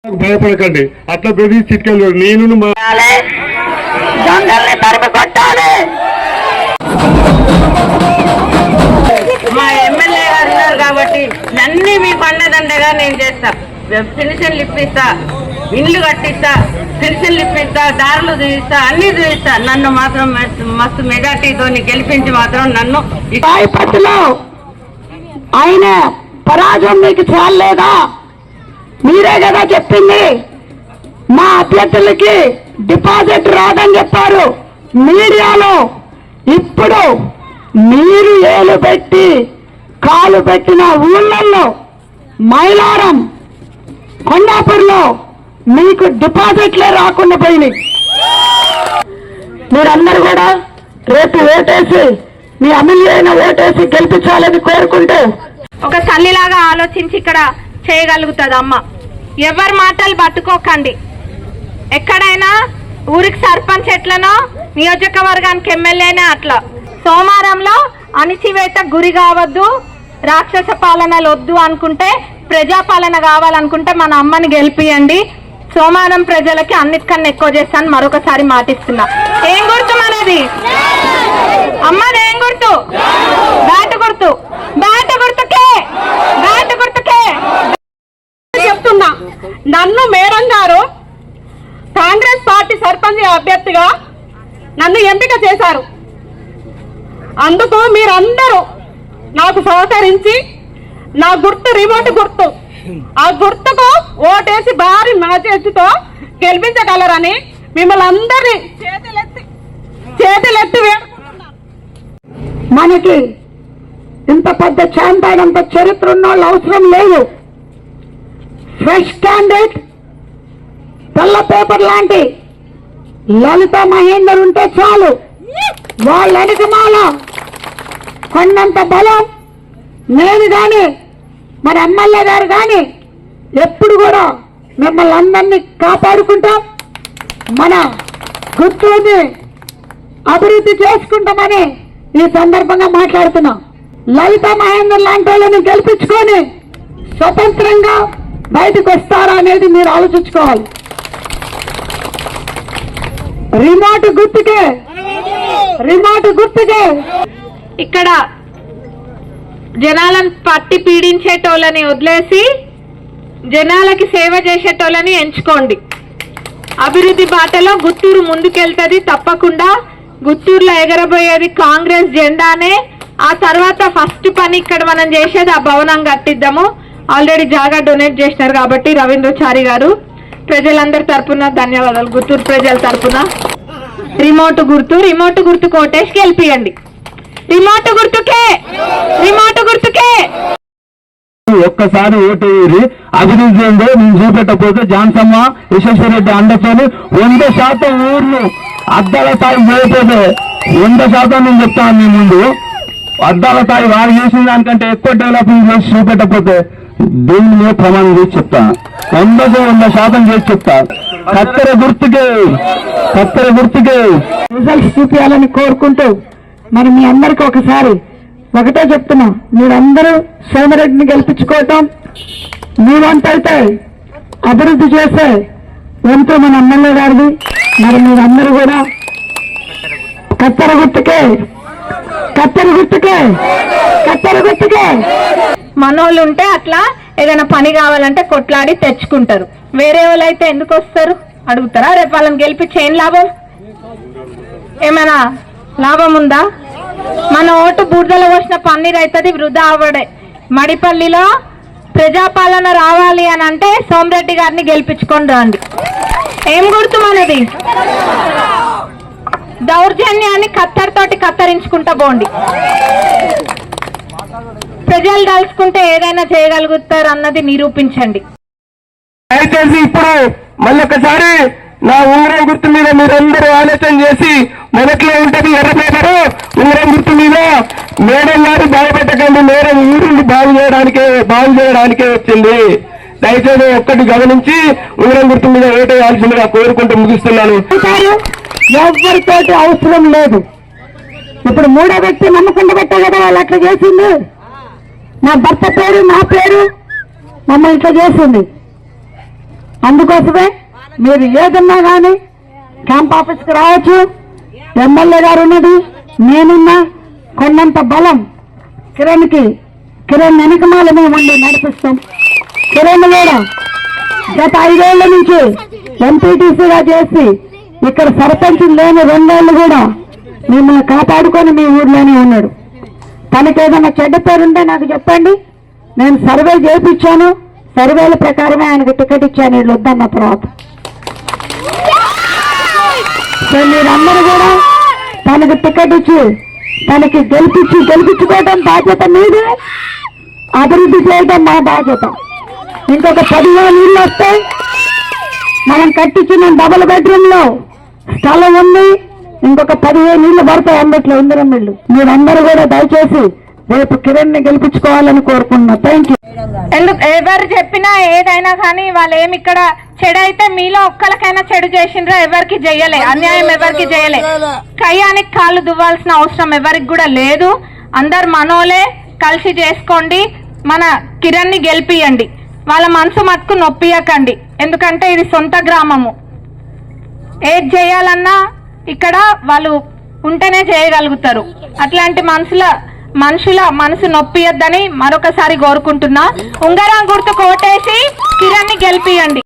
భయపడకండి, అట్లా బెదిరి చిట్కెళ్ళు నేను మా ఎమ్మెల్యే గారు ఉన్నారు కాబట్టి అన్ని మీ పండదండగా నేను చేస్తా. పెన్షన్లు ఇప్పిస్తా, ఇండ్లు కట్టిస్తా, పెన్షన్లు ఇప్పిస్తా, దారులు చూపిస్తా, అన్ని చూపిస్తా. నన్ను మాత్రం మస్తు మెజార్టీతో గెలిపించి మాత్రం నన్ను పట్టులో ఆయన పరాజయం మీకు చాలేదా? మీరే కదా చెప్పింది మా అభ్యర్థులకి డిపాజిట్ రాదని చెప్పారు మీడియాలో. ఇప్పుడు మీరు ఏలు పెట్టి కాలు పెట్టిన ఊళ్ళల్లో మైలారం, కొండాపూర్లో మీకు డిపాజిట్లే రాకుండా పోయినాయి. మీరందరూ కూడా రేపు ఓటేసి మీ ఎమ్మెల్యేన ఓటేసి గెలిపించాలని కోరుకుంటూ ఒక తల్లిలాగా ఆలోచించి ఇక్కడ చేయగలుగుతుంది అమ్మ. ఎవరి మాటలు పట్టుకోకండి. ఎక్కడైనా ఊరికి సర్పంచ్ ఎట్లనో నియోజకవర్గానికి ఎమ్మెల్యేనే అట్లా. సోమవారంలో అణిచివేత గురి కావద్దు, రాక్షస పాలనలు వద్దు అనుకుంటే, ప్రజాపాలన కావాలనుకుంటే మన అమ్మని గెలిపియండి. సోమవారం ప్రజలకి అన్నిటికన్నా ఎక్కువ చేస్తాను మరొకసారి మాటిస్తున్నా. ఏం గుర్తు మనది? అమ్మది ఏం గుర్తు? బ్యాట్ గుర్తు. బ్యాట్ గుర్తుకే, బ్యాట్ గుర్తుకే చెప్తున్నా. నన్ను మేడం గారు కాంగ్రెస్ పార్టీ సర్పంచ్ అభ్యర్థిగా నన్ను ఎంపిక చేశారు. అందుకు మీరందరూ నాకు సహకరించి నా గుర్తు రిమోట్ గుర్తు, ఆ గుర్తుకు ఓటేసి భారీ మెజారిటీతో గెలిపించగలరని మిమ్మల్ని అందరినీ చేతులెత్తి వేడుకుంటున్నా. మనకి ఇంత పెద్ద ఛాంపియన్, అంత చరిత్ర ఉన్న వాళ్ళు అవసరం లేదు. ఫ్రెష్ క్యాండిడేట్, తెల్ల పేపర్ లాంటి లలిత మహేందర్ ఉంటే చాలు. వాళ్ళ వెనుకమాల కొండంత బలం నేను కానీ మరి ఎమ్మెల్యే గారు కానీ ఎప్పుడు కూడా మిమ్మల్ని అందరినీ కాపాడుకుంటాం, మన గుర్తుని అభివృద్ధి చేసుకుంటామని ఈ సందర్భంగా మాట్లాడుతున్నాం. లలిత మహేందర్ లాంటి వాళ్ళని గెలిపించుకొని స్వతంత్రంగా బయటకు వస్తారా అనేది మీరు ఆలోచించుకోవాలి. రిమోట్ గుర్తుకే, రిమోట్ గుర్తుకే. ఇక్కడ జనాలను పట్టి పీడించేటోళ్ళని వదిలేసి జనాలకి సేవ చేసేటోళ్ళని ఎంచుకోండి. అభివృద్ధి బాటలో గుత్తూరు ముందుకెళ్తుంది తప్పకుండా. గుత్తూరులో ఎగరబోయేది కాంగ్రెస్ జెండానే. ఆ తర్వాత ఫస్ట్ పని ఇక్కడ మనం చేసేది ఆ భవనం కట్టిద్దాము. ఆల్రెడీ జాగా డొనేట్ చేసినారు కాబట్టి రవీంద్రచారి గారు, ప్రజలందరి తరపున ధన్యవాదాలు. గుత్తూరు ప్రజల తరపున రిమోట్ గుర్తు, రిమోట్ గుర్తు కోటేసి గెలిపియండి. రిమోట్ గుర్తుకే, రిమోట్ గుర్తుకే. ఒక్కసారి ఓటు వేసి అభివృద్ధి ఏందో నేను చూపెట్టకపోతే జాన్సమ్మ యశస్వరెడ్డి అండతోని 100% ఊర్లు అద్దాల స్థాయి చేయకపోతే 100% నేను చెప్తాను మీ ముందు. అద్దాల స్థాయి వారు చేసిన దానికంటే ఎక్కువ డెవలప్మెంట్ చేసి చూపెట్టకపోతే దేవుని మీద ప్రమాణం చేసి చెప్తాను. 100% చేసి చెప్తా. కత్తెర గుర్తుకే, కత్తెర గుర్తుకే రిజల్ట్స్ చూపించాలని కోరుకుంటూ మరి మీ అందరికీ ఒకసారి ఒకటే చెప్తున్నా, మీరందరూ సోమిరెడ్డిని గెలిపించుకోవటం మీ వంతైతే అభివృద్ధి చేసే వంతు మన ఎమ్మెల్యే గారిది. మరి మీరందరూ కూడా కత్తెర గుర్తుకే, కత్తెర గుర్తుకే, కత్తెర గుర్తుకే. మనోళ్ళు ఉంటే అట్లా ఏదైనా పని కావాలంటే కొట్లాడి తెచ్చుకుంటారు. వేరే వాళ్ళు అయితే ఎందుకు వస్తారు అడుగుతారా? రేపు వాళ్ళని గెలిపించి ఏం లాభం? ఏమైనా లాభం ఉందా? మన ఓటు బూర్దలో పోసిన పన్నీర్ అవుతుంది, వృధా అవ్వడే. మడిపల్లిలో ప్రజాపాలన రావాలి అని అంటే సోమిరెడ్డి గారిని గెలిపించుకొని రండి. ఏం గుర్తు మనది? దౌర్జన్యాన్ని కత్తెరతోటి కత్తిరించుకుంటా పోండి. ప్రజలు తలుచుకుంటే ఏదైనా చేయగలుగుతారు అన్నది నిరూపించండి. దయచేసి ఇప్పుడు మళ్ళీ ఒకసారి నా ఉంగరం గుర్తు మీద మీరందరూ ఆలోచన చేసి, మొదట్లో ఉంటుంది ఎర్ర పేపరు, ఉంగరం గుర్తు మీద మేడం గారు బాగుపెట్టకండి, మేడం ఊరిని బాగు చేయడానికే వచ్చింది. దయచేసి ఒక్కటి గమనించి ఉంగరం గుర్తు మీద వేటేయాల్సిందిగా కోరుకుంటూ ముగిస్తున్నాను. ఎవరితోటి అవసరం లేదు. ఇప్పుడు మూడో వ్యక్తి నమ్మకుండా పెట్టా కదా వాళ్ళు అట్లా చేసింది. నా భర్త పేరు, నా పేరు మమ్మల్ని ఇట్లా చేసింది. అందుకోసమే మీరు ఏదన్నా కానీ క్యాంప్ ఆఫీస్కి రావచ్చు. ఎమ్మెల్యే గారు ఉన్నది, నేనున్నా, కొన్నంత బలం కిరణ్ వెనకమాల మేము ఉండి నడిపిస్తాం. కిరణ్ కూడా గత 5 ఏళ్ల నుంచి ఎంపీటీసీగా చేసి ఇక్కడ సర్పంచ్ లేని 2 ఏళ్లు కూడా మిమ్మల్ని కాపాడుకొని మీ ఊర్లోనే ఉన్నాడు. తనకి ఏదైనా చెడ్డ పేరుంటే నాకు చెప్పండి, నేను సర్వే చేయించాను, సర్వేల ప్రకారమే ఆయనకు టికెట్ ఇచ్చాను వీళ్ళు వద్దన్న తర్వాత. సో మీరందరూ కూడా తనకు టికెట్ ఇచ్చి తనకి గెలిపించుకోవడం బాధ్యత మీదే, అభివృద్ధి చేయడం మా బాధ్యత. ఇంకొక 10,000 ఇళ్ళు వస్తాయి. మనం కట్టించిన డబుల్ బెడ్రూమ్ లో స్థలం ఉంది, ఇంకొక 15 ఇళ్ళు పడతాయి అందుట్లో ఇందిరమ్మ ఇళ్ళు. మీరందరూ కూడా దయచేసి రేపు కిరణ్ ని గెలిపించుకోవాలని కోరుకుంటున్నా. Thank you. ఎందుకు ఎవరు చెప్పినా ఏదైనా కానీ వాళ్ళు ఏమి ఇక్కడ చెడు అయితే మీలో ఒక్కరికైనా చెడు చేసిండ్రో ఎవరికి చేయలే, అన్యాయం ఎవరికి చేయలే. కయ్యానికి కాళ్ళు దువ్వాల్సిన అవసరం ఎవరికి కూడా లేదు. అందరు మనోలే, కలిసి చేసుకోండి, మన కిరణ్ ని గెలిపియండి. వాళ్ళ మనసు మట్టుకు నొప్పియకండి, ఎందుకంటే ఇది సొంత గ్రామము. ఏది చేయాలన్నా ఇక్కడ వాళ్ళు ఉంటేనే చేయగలుగుతారు. అట్లాంటి మనుషుల మనసు నొప్పియొద్దని మరొకసారి కోరుకుంటున్నా. ఉంగరం గుర్తు కోటేసి కిరణ్ ని గెలిపియండి.